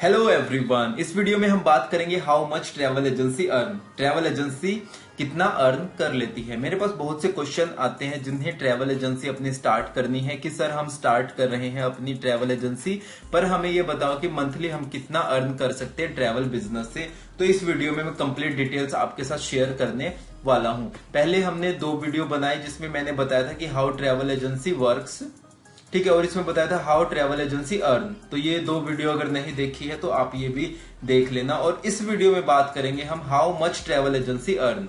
Hello everyone, इस video में हम बात करेंगे how much travel agency earn. Travel agency कितना अर्न कर लेती है। मेरे पास बहुत से क्वेश्चन आते हैं जिन्हें ट्रैवल एजेंसी अपनी स्टार्ट करनी है कि सर हम स्टार्ट कर रहे हैं अपनी ट्रैवल एजेंसी, पर हमें ये बताओ कि मंथली हम कितना अर्न कर सकते हैं ट्रैवल बिजनेस से। तो इस वीडियो में मैं कंप्लीट डिटेल्स आपके साथ शेयर करने वाला हूं। पहले हमने 2 वीडियो बनाए जिसमें मैंने बताया था कि हाउ ट्रैवल एजेंसी वर्क्स, ठीक है, और इसमें बताया था हाउ ट्रैवल एजेंसी अर्न। तो ये 2 वीडियो अगर नहीं देखी है तो आप ये भी देख लेना। और इस वीडियो में बात करेंगे हम how much travel agency earn,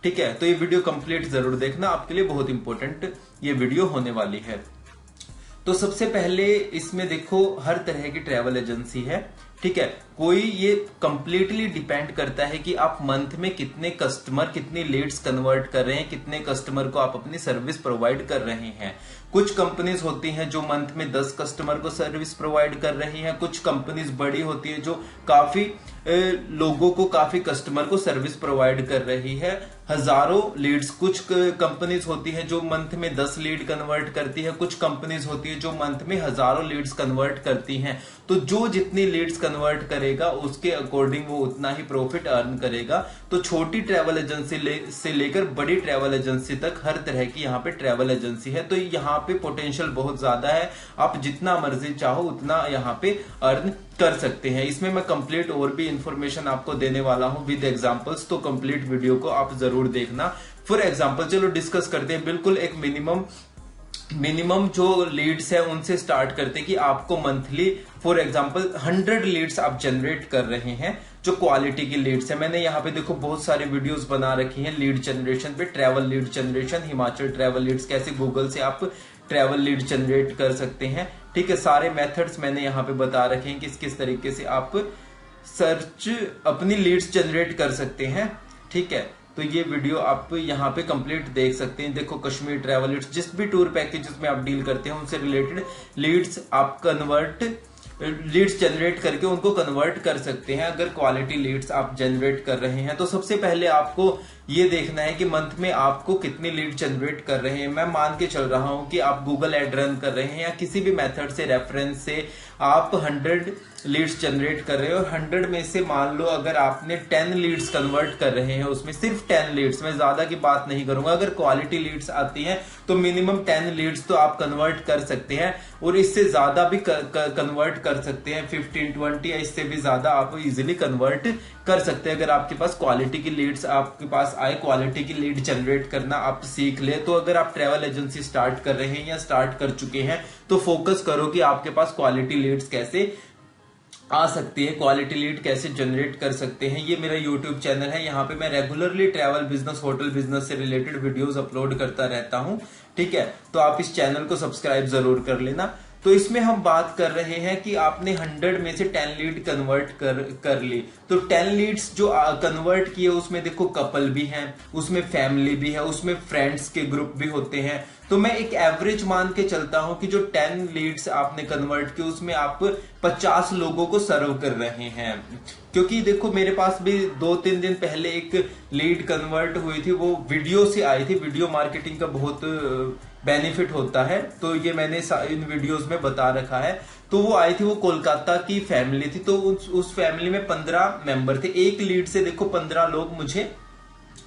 ठीक है। तो ये वीडियो कंप्लीट जरूर देखना, आपके लिए बहुत इंपॉर्टेंट ये वीडियो होने वाली है। तो सबसे पहले इसमें देखो हर तरह की ट्रैवल एजेंसी है, ठीक है। कोई ये कंप्लीटली डिपेंड करता है कि आप मंथ में कितने कस्टमर, कितनी लीड्स कन्वर्ट कर रहे हैं, कितने कस्टमर को आप अपनी सर्विस प्रोवाइड कर रहे हैं। कुछ कंपनीज होती हैं जो मंथ में 10 कस्टमर को सर्विस प्रोवाइड कर रही हैं। कुछ कंपनीज बड़ी होती है जो काफी लोगों को, काफी कस्टमर को सर्विस प्रोवाइड कर रही है, हजारों लीड्स। कुछ कंपनीज होती है जो मंथ में 10 लीड कन्वर्ट करती है। कुछ कंपनीज होती है जो मंथ में हजारों लीड्स कन्वर्ट करती हैं। तो जो जितनी लीड्स कन्वर्ट करेगा उसके अकॉर्डिंग वो उतना ही प्रॉफिट अर्न करेगा। तो छोटी ट्रैवल एजेंसी से लेकर बड़ी ट्रैवल एजेंसी तक हर तरह की यहाँ पे ट्रैवल एजेंसी है। तो यहाँ पे पोटेंशियल बहुत ज्यादा है, आप जितना मर्जी चाहो उतना यहाँ पे अर्न कर सकते हैं। इसमें मैं कंप्लीट और भी इंफॉर्मेशन आपको देने वाला हूं विद एग्जांपल्स, तो कंप्लीट वीडियो को आप जरूर देखना। फॉर एग्जांपल चलो डिस्कस करते हैं। बिल्कुल एक मिनिमम जो लीड्स है उनसे स्टार्ट करते हैं कि आपको मंथली फॉर एग्जांपल 100 लीड्स आप जनरेट कर रहे हैं, जो क्वालिटी की लीड्स है। मैंने यहाँ पे देखो बहुत सारी वीडियोस बना रखी हैं लीड जनरेशन पे, travel lead generation, Himachal travel leads, कैसे गूगल से आप ट्रैवल लीड जनरेट कर सकते हैं, ठीक है। सारे मेथड्स मैंने यहाँ पे बता रखे हैं कि किस तरीके से आप सर्च अपनी लीड्स जनरेट कर सकते हैं, ठीक है। तो ये वीडियो आप यहाँ पे कंप्लीट देख सकते हैं। देखो कश्मीर ट्रैवल लीड्स, जिस भी टूर पैकेजेस में आप डील करते हैं उनसे रिलेटेड लीड्स आप लीड्स जनरेट करके उनको कन्वर्ट कर सकते हैं अगर क्वालिटी लीड्स आप जनरेट कर रहे हैं। तो सबसे पहले आपको ये देखना है कि मंथ में आपको कितनी लीड जनरेट कर रहे हैं। मैं मान के चल रहा हूं कि आप गूगल एड रन कर रहे हैं या किसी भी मेथड से, रेफरेंस से आप 100 लीड्स जनरेट कर रहे हो और 100 में से मान लो अगर आपने 10 लीड्स कन्वर्ट कर रहे हैं, उसमें सिर्फ 10 लीड्स, मैं ज्यादा की बात नहीं करूंगा। अगर क्वालिटी लीड्स आती हैं तो मिनिमम 10 लीड्स तो आप कन्वर्ट कर सकते हैं और इससे ज्यादा भी कन्वर्ट कर सकते हैं, 15-20 या इससे भी ज्यादा आप इजिली कन्वर्ट कर सकते हैं अगर आपके पास क्वालिटी की लीड्स आपके पास आए। क्वालिटी की लीड जनरेट करना आप सीख ले। तो अगर आप ट्रैवल एजेंसी स्टार्ट कर रहे हैं या स्टार्ट कर चुके हैं तो फोकस करो कि आपके पास क्वालिटी लीड्स कैसे आ सकती है, क्वालिटी लीड कैसे जनरेट कर सकते हैं। ये मेरा YouTube चैनल है, यहाँ पे मैं regularly travel business, hotel business से रिलेटेड वीडियोस अपलोड करता रहता हूँ, ठीक है। तो आप इस चैनल को सब्सक्राइब जरूर कर लेना। तो इसमें हम बात कर रहे हैं कि आपने 100 में से 10 लीड कन्वर्ट कर ली। तो 10 लीड्स जो कन्वर्ट किए उसमें देखो कपल भी हैं, उसमें फैमिली भी है, उसमें फ्रेंड्स के ग्रुप भी होते हैं। तो मैं एक एवरेज मान के चलता हूं कि जो 10 लीड्स आपने कन्वर्ट किए उसमें आप 50 लोगों को सर्व कर रहे हैं। क्योंकि देखो मेरे पास भी 2-3 दिन पहले एक लीड कन्वर्ट हुई थी, वो वीडियो से आई थी। वीडियो मार्केटिंग का बहुत बेनिफिट होता है, तो ये मैंने इन वीडियोस में बता रखा है। तो वो आई थी, वो कोलकाता की फैमिली थी। तो उस फैमिली में 15 मेंबर थे। एक लीड से देखो 15 लोग मुझे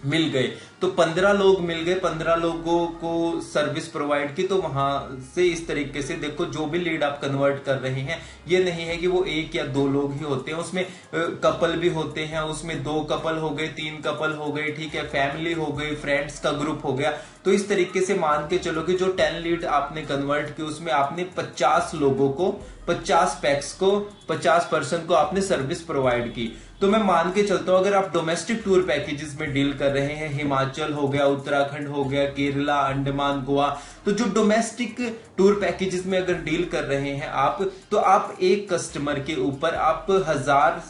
मिल गए। तो 15 लोग मिल गए, 15 लोगों को सर्विस प्रोवाइड की। तो वहां से इस तरीके से देखो जो भी लीड आप कन्वर्ट कर रहे हैं, ये नहीं है कि वो 1 या 2 लोग ही होते हैं, उसमें कपल भी होते हैं, उसमें 2 कपल हो गए, 3 कपल हो गए, ठीक है, फैमिली हो गई, फ्रेंड्स का ग्रुप हो गया। तो इस तरीके से मान के चलो कि जो 10 लीड आपने कन्वर्ट की उसमें आपने 50 लोगों को, 50 पैक्स को, 50 पर्सन को आपने सर्विस प्रोवाइड की। तो मैं मान के चलता हूं अगर आप डोमेस्टिक टूर पैकेजेस में डील कर रहे हैं, हिमाचल हो गया, उत्तराखंड हो गया, केरला, अंडमान, गोवा, तो जो डोमेस्टिक टूर पैकेजेस में अगर डील कर रहे हैं आप, तो आप एक कस्टमर के ऊपर आप 1000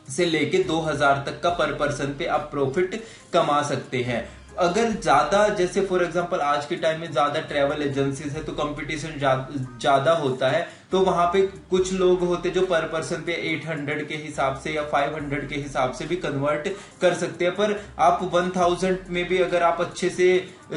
से लेके 2000 तक का पर पर्सन पे आप प्रॉफिट कमा सकते हैं। अगर ज्यादा, जैसे फॉर एग्जांपल आज के टाइम में ज्यादा ट्रैवल एजेंसीज है तो कंपटीशन ज्यादा होता है। तो वहां पे कुछ लोग होते जो पर पर्सन पे 800 के हिसाब से या 500 के हिसाब से भी कन्वर्ट कर सकते हैं। पर आप 1000 में भी अगर आप अच्छे से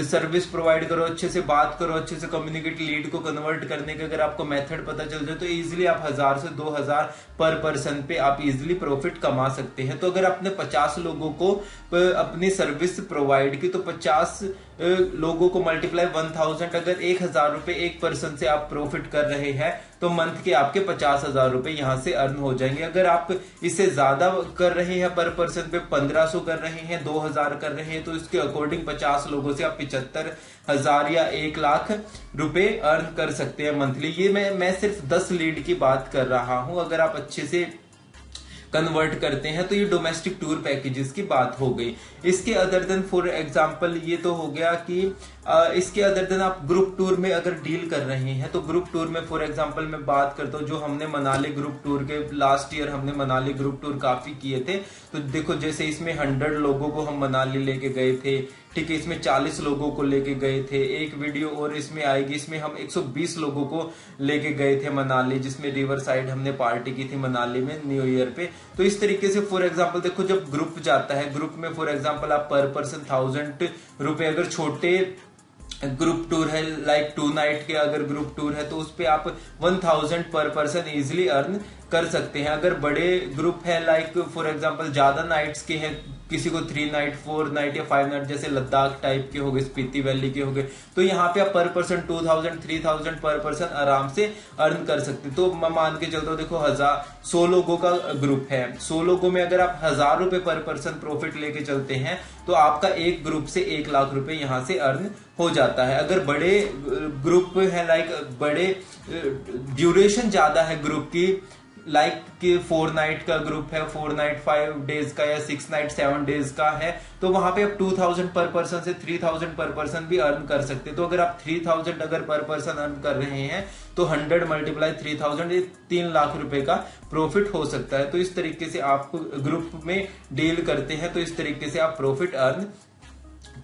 सर्विस प्रोवाइड करो, अच्छे से बात करो, अच्छे से कम्युनिकेट, लीड को कन्वर्ट करने का अगर आपको मेथड पता चल जाए तो इजीली आप 1000 से 2000 पर पर्सन पे आप इजीली प्रॉफिट कमा सकते हैं। तो अगर आपने 50 लोगों को अपनी सर्विस प्रोवाइड की तो 50 लोगों को मल्टीप्लाई 1000, अगर 1000 रुपए एक पर्सन से आप प्रॉफिट कर रहे हैं तो मंथ के आपके 50,000 रुपए यहां से अर्न हो जाएंगे। अगर आप इससे ज्यादा कर रहे हैं, पर पर्सन पे 1500 कर रहे हैं, 2000 कर रहे हैं, तो इसके अकॉर्डिंग 50 लोगों से आप 75,000 या 1 लाख रुपए अर्न कर सकते हैं मंथली। ये मैं सिर्फ 10 लीड की बात कर रहा हूं। अगर आप अच्छे से कन्वर्ट करते हैं तो ये डोमेस्टिक टूर पैकेजेस की बात हो गई। इसके अदर देन फॉर एग्जांपल ये तो हो गया कि इसके अदर देन आप ग्रुप टूर में अगर डील कर रहे हैं तो ग्रुप टूर में फॉर एग्जांपल मैं बात करता हूँ, जो हमने मनाली ग्रुप टूर के लास्ट ईयर हमने मनाली ग्रुप टूर काफी किए थे। तो देखो जैसे इसमें 100 लोगों को हम मनाली लेके गए थे, ठीक है, इसमें 40 लोगों को लेके गए थे। एक वीडियो और इसमें आएगी, इसमें हम 120 लोगों को लेके गए थे मनाली, जिसमें रिवर साइड हमने पार्टी की थी मनाली में न्यू ईयर पे। तो इस तरीके से फॉर एग्जांपल देखो जब ग्रुप जाता है, ग्रुप में फॉर एग्जांपल आप पर पर्सन 1000 रुपए, अगर छोटे ग्रुप टूर है लाइक 2 नाइट के अगर ग्रुप टूर है तो उस पे आप 1000 पर पर्सन इजिली अर्न कर सकते हैं। अगर बड़े ग्रुप है लाइक फॉर एग्जांपल ज्यादा नाइट्स के हैं, किसी को 3 नाइट 4 नाइट या 5 नाइट जैसे लद्दाख टाइप के हो गए, स्पीति वैली के हो गए, तो यहाँ पे आप पर पर्सन 2000 3000 पर पर्सन आराम से अर्न कर सकते। तो मैं मान के चलता हूँ, देखो 100 लोगों का ग्रुप है, 100 लोगों में अगर आप 1000 रुपए पर पर्सन प्रॉफिट लेके चलते हैं तो आपका एक ग्रुप से 1 लाख रुपए यहाँ से अर्न हो जाता है। अगर बड़े ग्रुप है लाइक बड़े ड्यूरेशन ज्यादा है ग्रुप की, लाइक कि 4 नाइट का ग्रुप है, 4 नाइट 5 डेज का या 6 नाइट 7 डेज का है, तो वहां पे आप 2000 पर पर्सन से 3000 पर पर्सन भी अर्न कर सकते हैं। तो अगर आप 3000 अगर पर पर्सन अर्न कर रहे हैं तो 100 मल्टीप्लाई 3000 ये 3 लाख रुपए का प्रॉफिट हो सकता है। तो इस तरीके से आप ग्रुप में डील करते हैं तो इस तरीके से आप प्रॉफिट अर्न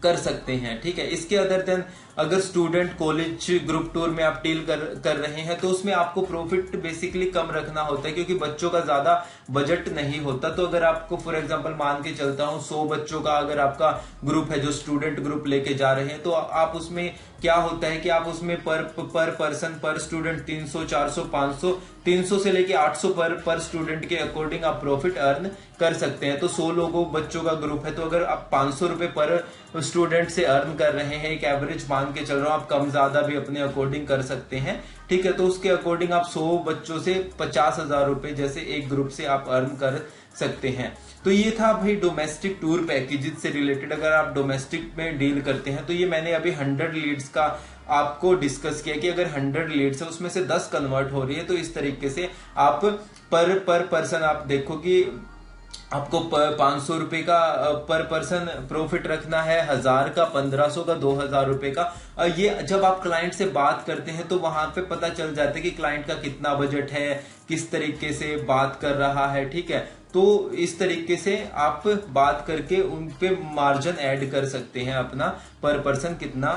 कर सकते हैं, ठीक है। इसके अदर देन अगर स्टूडेंट कॉलेज ग्रुप टूर में आप डील कर रहे हैं तो उसमें आपको प्रॉफिट बेसिकली कम रखना होता है क्योंकि बच्चों का ज्यादा बजट नहीं होता। तो अगर आपको फॉर एग्जांपल मान के चलता हूं 100 बच्चों का अगर आपका ग्रुप है जो स्टूडेंट ग्रुप लेके जा रहे हैं, तो आप उसमें क्या होता है कि आप उसमें पर पर्सन पर स्टूडेंट 300 400 500 300 से लेके 800 पर स्टूडेंट के अकॉर्डिंग आप प्रॉफिट अर्न कर सकते हैं। तो 100 लोगों बच्चों का ग्रुप है तो अगर आप 500 रुपए पर स्टूडेंट से अर्न कर रहे हैं, एक एवरेज मान के चल रहा हूं, आप कम ज्यादा भी अपने अकॉर्डिंग कर सकते हैं, ठीक है। तो उसके अकॉर्डिंग आप 100 बच्चों से 50,000 रुपए जैसे एक ग्रुप से आप अर्न कर सकते हैं। तो ये था भाई डोमेस्टिक टूर पैकेजेस से रिलेटेड। अगर आप डोमेस्टिक में डील करते हैं तो ये मैंने अभी 100 लीड्स का आपको डिस्कस किया कि अगर 100 लीड्स है उसमें से 10 कन्वर्ट हो रही है तो इस तरीके से आप पर पर्सन आप देखो कि आपको 500 रुपए का पर पर्सन प्रॉफिट रखना है, 1000 का, 1500 का, 2000 रुपए का। ये जब आप क्लाइंट से बात करते हैं तो वहां पे पता चल जाता है कि क्लाइंट का कितना बजट है, किस तरीके से बात कर रहा है, ठीक है। तो इस तरीके से आप बात करके उन पे मार्जिन ऐड कर सकते हैं अपना, पर पर्सन कितना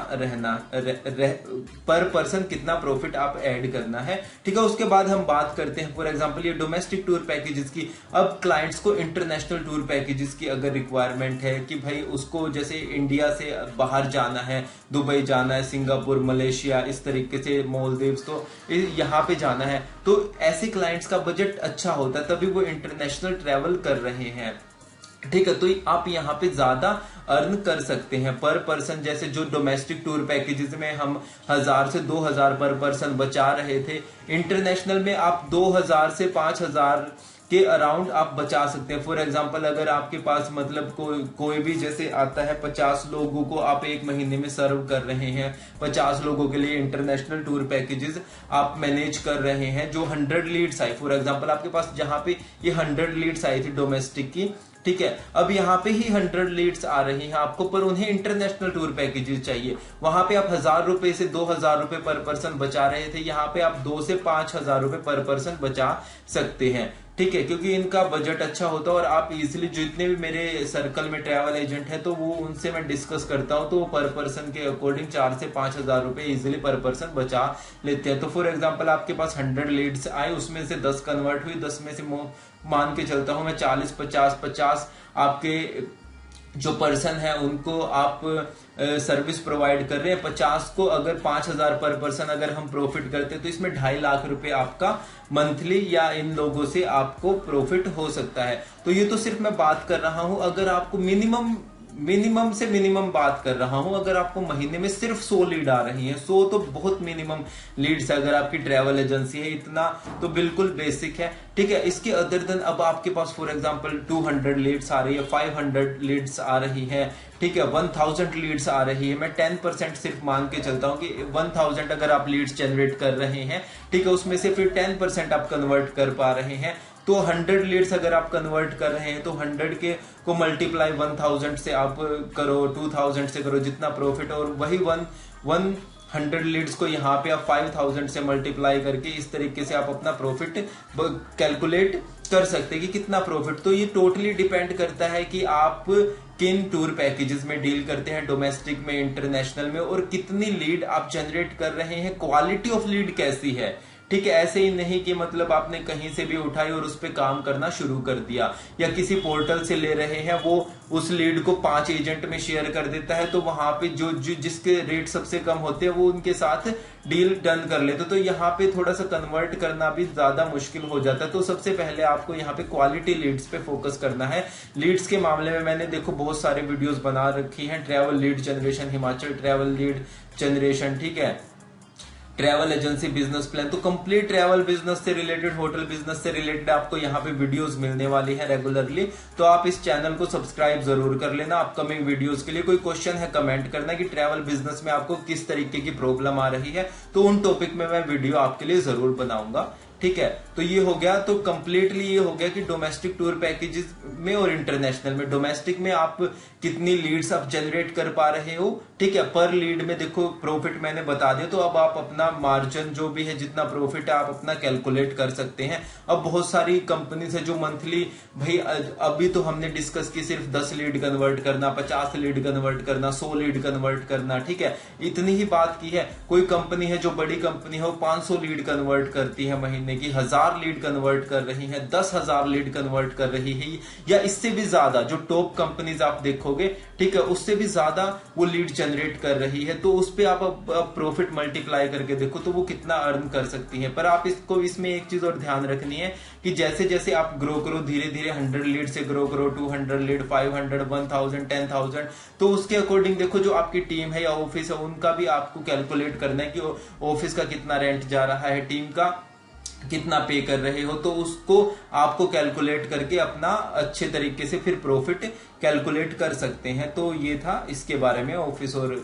पर पर्सन कितना प्रॉफिट आप ऐड करना है, ठीक है। उसके बाद हम बात करते हैं फॉर एग्जांपल ये डोमेस्टिक टूर पैकेजेस की। अब क्लाइंट्स को इंटरनेशनल टूर पैकेजेस की अगर रिक्वायरमेंट है कि भाई उसको जैसे इंडिया से बाहर जाना है, दुबई जाना है, सिंगापुर, मलेशिया, इस तरीके से मालदीव्स, तो यहाँ पे जाना है, तो ऐसे क्लाइंट्स का बजट अच्छा होता है तभी वो इंटरनेशनल ट्रैवल कर रहे हैं, ठीक है। तो आप यहाँ पे ज्यादा अर्न कर सकते हैं पर पर्सन। जैसे जो डोमेस्टिक टूर पैकेजेस में हम 1000 से 2000 पर पर्सन बचा रहे थे, इंटरनेशनल में आप 2000 से 5000 के अराउंड आप बचा सकते हैं। फॉर एग्जांपल अगर आपके पास मतलब कोई भी जैसे आता है 50 लोगों को आप एक महीने में सर्व कर रहे हैं, 50 लोगों के लिए इंटरनेशनल टूर पैकेजेस आप मैनेज कर रहे हैं। जो 100 लीड्स आई फॉर एग्जांपल आपके पास जहां पे ये 100 लीड्स आई थी डोमेस्टिक की, ठीक है, अब यहाँ पे ही 100 लीड्स आ रही हैं आपको, पर उन्हें इंटरनेशनल टूर पैकेजेस चाहिए। वहां पे आप 1000 रुपए से 2000 रुपए पर पर्सन बचा रहे थे, यहाँ पे आप 2 से 5000 रुपए पर पर्सन बचा सकते हैं। ठीक है, क्योंकि इनका बजट अच्छा होता है और आप इजिली, जितने भी मेरे सर्कल में ट्रैवल एजेंट है तो वो उनसे मैं डिस्कस करता हूं, तो वो पर पर्सन के अकॉर्डिंग 4 से 5 हजार रुपए इजिली पर पर्सन बचा लेते हैं। तो फॉर एग्जांपल आपके पास 100 लीड्स आए, उसमें से 10 कन्वर्ट हुई, 10 में से मान के चलता हूं मैं 40 50 आपके जो पर्सन है उनको आप सर्विस प्रोवाइड कर रहे हैं। 50 को अगर 5 हजार पर पर्सन अगर हम प्रॉफिट करते हैं तो इसमें 2.5 लाख रुपए आपका मंथली या इन लोगों से आपको प्रॉफिट हो सकता है। तो ये तो सिर्फ मैं बात कर रहा हूं, अगर आपको मिनिमम से मिनिमम बात कर रहा हूं, अगर आपको महीने में सिर्फ 100 लीड आ रही है, 100 तो बहुत मिनिमम लीड्स है अगर आपकी ट्रैवल एजेंसी है, इतना तो बिल्कुल बेसिक है। ठीक है, इसके अदर देन अब आपके पास फॉर एग्जांपल 200 लीड्स आ रही है, 500 लीड्स आ रही है, ठीक है, 1000 लीड्स आ रही है, मैं 10% सिर्फ मान के चलता हूं कि 1000 अगर आप लीड्स जनरेट कर रहे हैं, ठीक है, उसमें से फिर 10% आप कन्वर्ट कर पा रहे हैं, तो 100 लीड्स अगर आप कन्वर्ट कर रहे हैं तो 100 के को मल्टीप्लाई 1000 से आप करो, 2000 से करो, जितना प्रॉफिट, और वही 100 लीड्स को यहाँ पे आप 5000 से मल्टीप्लाई करके इस तरीके से आप अपना प्रॉफिट कैलकुलेट कर सकते हैं कि कितना प्रॉफिट। तो ये टोटली डिपेंड करता है कि आप किन टूर पैकेजेस में डील करते हैं, डोमेस्टिक में, इंटरनेशनल में, और कितनी लीड आप जनरेट कर रहे हैं, क्वालिटी ऑफ लीड कैसी है। ठीक है, ऐसे ही नहीं कि मतलब आपने कहीं से भी उठाई और उस पर काम करना शुरू कर दिया, या किसी पोर्टल से ले रहे हैं, वो उस लीड को 5 एजेंट में शेयर कर देता है, तो वहां पे जो जिसके रेट सबसे कम होते हैं वो उनके साथ डील डन कर लेते, तो यहाँ पे थोड़ा सा कन्वर्ट करना भी ज्यादा मुश्किल हो जाता है। तो सबसे पहले आपको यहाँ पे क्वालिटी लीड्स पे फोकस करना है। लीड्स के मामले में मैंने देखो बहुत सारे वीडियोस बना रखी हैं, travel lead generation, Himachal travel lead generation, ठीक है, ट्रैवल एजेंसी बिजनेस प्लान, तो कंप्लीट ट्रैवल बिजनेस से रिलेटेड, होटल बिजनेस से रिलेटेड आपको यहाँ पे वीडियोस मिलने वाली है रेगुलरली। तो आप इस चैनल को सब्सक्राइब जरूर कर लेना अपकमिंग वीडियोस के लिए। कोई क्वेश्चन है कमेंट करना कि ट्रैवल बिजनेस में आपको किस तरीके की प्रॉब्लम आ रही है, तो उन टॉपिक में मैं वीडियो आपके लिए जरूर बनाऊंगा। ठीक है, तो ये हो गया, तो कंप्लीटली ये हो गया कि डोमेस्टिक टूर पैकेजेस में और इंटरनेशनल में। डोमेस्टिक में आप कितनी लीड्स आप जनरेट कर पा रहे हो, ठीक है, पर लीड में देखो प्रॉफिट मैंने बता दिया, तो अब आप अपना मार्जिन जो भी है, जितना प्रॉफिट है आप अपना कैलकुलेट कर सकते हैं। अब बहुत सारी कंपनीज है जो मंथली, भाई अभी तो हमने डिस्कस की सिर्फ 10 लीड कन्वर्ट करना, 50 लीड कन्वर्ट करना, 100 लीड कन्वर्ट करना, ठीक है, इतनी ही बात की है। कोई कंपनी है जो बड़ी कंपनी है वो 500 लीड कन्वर्ट करती है महीने की, 1000 लीड कन्वर्ट कर रही है, 10,000 लीड कन्वर्ट कर रही है, या इससे भी ज्यादा, जो टॉप कंपनीज आप देखोगे, ठीक है, उससे भी ज्यादा वो लीड जनरेट कर रही है। तो उस पे आप प्रॉफिट मल्टीप्लाई करके देखो तो वो कितना अर्न कर सकती है। पर आप इसको, इसमें एक चीज और ध्यान रखनी है कि जैसे जैसे आप ग्रो करो, धीरे धीरे 100 लीड से ग्रो करो, 200 लीड, 500, 1000, 10,000, तो उसके अकॉर्डिंग देखो जो आपकी टीम है या ऑफिस है उनका भी आपको कैलकुलेट करना है कि ऑफिस का कितना रेंट जा रहा है, टीम का कितना पे कर रहे हो, तो उसको आपको कैलकुलेट करके अपना अच्छे तरीके से फिर प्रॉफिट कैलकुलेट कर सकते हैं। तो ये था इसके बारे में, ऑफिस और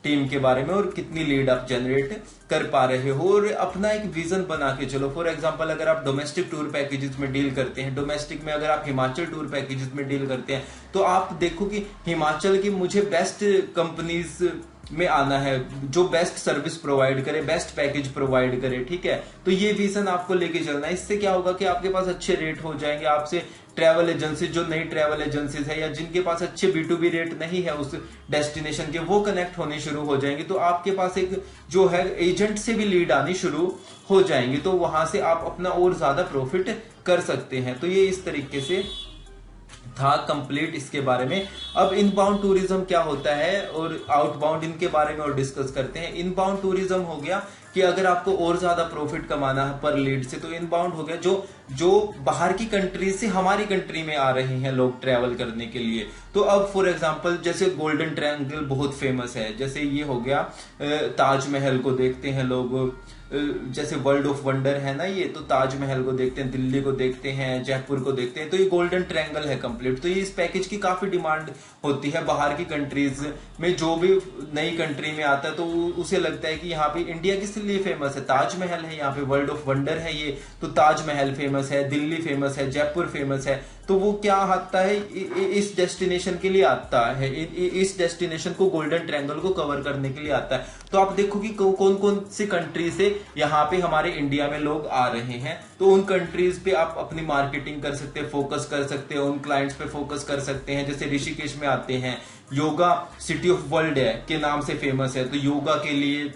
टीम के बारे में, और कितनी लीड आप जनरेट कर पा रहे हो, और अपना एक विजन बना के चलो। फॉर एग्जांपल अगर आप डोमेस्टिक टूर पैकेजेस में डील करते हैं, डोमेस्टिक में अगर आप हिमाचल टूर पैकेजेस में डील करते हैं, तो आप देखो कि हिमाचल की मुझे बेस्ट कंपनीज में आना है, जो बेस्ट सर्विस प्रोवाइड करे, बेस्ट पैकेज प्रोवाइड करे, ठीक है, तो ये विजन आपको लेके चलना है। इससे क्या होगा कि आपके पास अच्छे रेट हो जाएंगे, आपसे ट्रैवल एजेंसी, जो नई ट्रैवल एजेंसीज है या जिनके पास अच्छे B2B रेट नहीं है उस डेस्टिनेशन के, वो कनेक्ट होने शुरू हो जाएंगे, तो आपके पास एक जो है एजेंट से भी लीड आनी शुरू हो जाएंगी, तो वहां से आप अपना और ज्यादा प्रॉफिट कर सकते हैं। तो ये इस तरीके से था कंप्लीट इसके बारे में। अब इनबाउंड टूरिज्म क्या होता है और आउटबाउंड, इनके बारे में और डिस्कस करते हैं। इनबाउंड टूरिज्म हो गया कि अगर आपको और ज्यादा प्रॉफिट कमाना है पर लीड से, तो इनबाउंड हो गया जो बाहर की कंट्री से हमारी कंट्री में आ रहे हैं लोग ट्रैवल करने के लिए। तो अब फॉर एग्जांपल जैसे गोल्डन ट्रायंगल बहुत फेमस है, जैसे ये हो गया ताजमहल को देखते हैं लोग, जैसे वर्ल्ड ऑफ वंडर है ना ये, तो ताजमहल को देखते हैं, दिल्ली को देखते हैं, जयपुर को देखते हैं, तो ये गोल्डन ट्रायंगल है कंप्लीट। तो ये इस पैकेज की काफी डिमांड होती है बाहर की कंट्रीज में, जो भी नई कंट्री में आता है तो उसे लगता है कि यहाँ पे इंडिया किस लिए फेमस है, ताजमहल है, यहाँ पे वर्ल्ड ऑफ वंडर है ये, तो ताजमहल फेमस है, दिल्ली फेमस है, जयपुर फेमस है, तो वो क्या आता है, इस डेस्टिनेशन के लिए आता है, इस डेस्टिनेशन को, गोल्डन ट्रायंगल को कवर करने के लिए आता है। तो आप देखो कि कौन कौन सी कंट्री से यहाँ पे हमारे इंडिया में लोग आ रहे हैं, तो उन कंट्रीज पे आप अपनी मार्केटिंग कर सकते हैं, फोकस कर सकते हैं, उन क्लाइंट्स पे फोकस कर सकते हैं। जैसे ऋषिकेश में आते हैं, योगा सिटी ऑफ वर्ल्ड है के नाम से फेमस है, तो योगा के लिए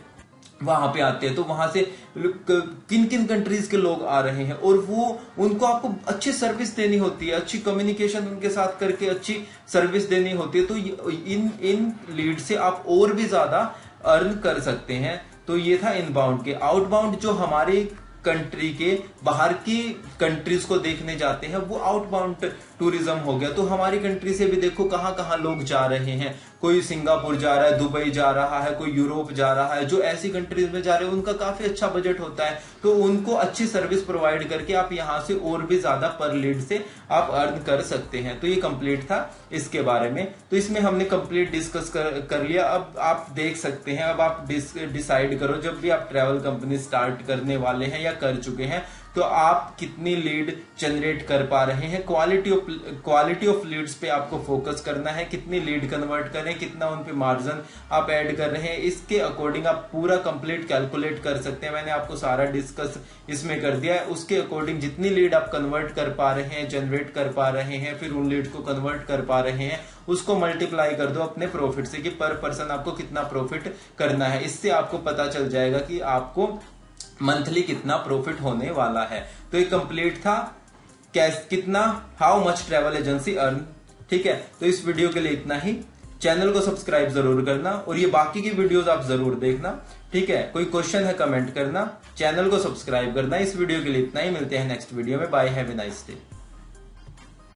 वहां पे आते हैं, तो वहां से किन किन कंट्रीज के लोग आ रहे हैं, और वो उनको आपको अच्छी सर्विस देनी होती है, अच्छी कम्युनिकेशन उनके साथ करके अच्छी सर्विस देनी होती है। तो इन लीड से आप और भी ज्यादा अर्न कर सकते हैं। तो ये था इनबाउंड के। आउटबाउंड जो हमारे कंट्री के बाहर की कंट्रीज को देखने जाते हैं, वो आउटबाउंड टूरिज्म हो गया। तो हमारी कंट्री से भी देखो कहां कहां लोग जा रहे हैं, कोई सिंगापुर जा रहा है, दुबई जा रहा है, कोई यूरोप जा रहा है। जो ऐसी कंट्रीज में जा रहे हैं उनका काफी अच्छा बजट होता है, तो उनको अच्छी सर्विस प्रोवाइड करके आप यहां से और भी ज्यादा पर लीड से आप अर्न कर सकते हैं। तो ये कंप्लीट था इसके बारे में। तो इसमें हमने कंप्लीट डिस्कस कर लिया। अब आप देख सकते हैं, अब आप डिसाइड करो, जब भी आप ट्रैवल कंपनी स्टार्ट करने वाले हैं या कर चुके हैं, तो आप कितनी लीड जनरेट कर पा रहे हैं। क्वालिटी ऑफ लीड्स पे आपको फोकस करना है, कितनी लीड कन्वर्ट करें, कितना उन पे मार्जिन आप ऐड कर रहे हैं, इसके अकॉर्डिंग आप पूरा कंप्लीट कैलकुलेट कर सकते हैं। मैंने आपको सारा डिस्कस इसमें कर दिया है। उसके अकॉर्डिंग जितनी लीड आप कन्वर्ट कर पा रहे हैं, जनरेट कर पा रहे हैं, फिर उन लीड को कन्वर्ट कर पा रहे हैं, उसको मल्टीप्लाई कर दो अपने प्रॉफिट से कि पर पर्सन आपको कितना प्रॉफिट करना है। इससे आपको पता चल जाएगा कि आपको मंथली कितना प्रॉफिट होने वाला है। तो ये कंप्लीट था कितना, how much travel agency earn. ठीक है, तो इस वीडियो के लिए इतना ही। चैनल को सब्सक्राइब जरूर करना और ये बाकी की वीडियोस आप जरूर देखना। ठीक है, कोई क्वेश्चन है कमेंट करना, चैनल को सब्सक्राइब करना। इस वीडियो के लिए इतना ही, मिलते हैं नेक्स्ट वीडियो में। Bye, have a nice day.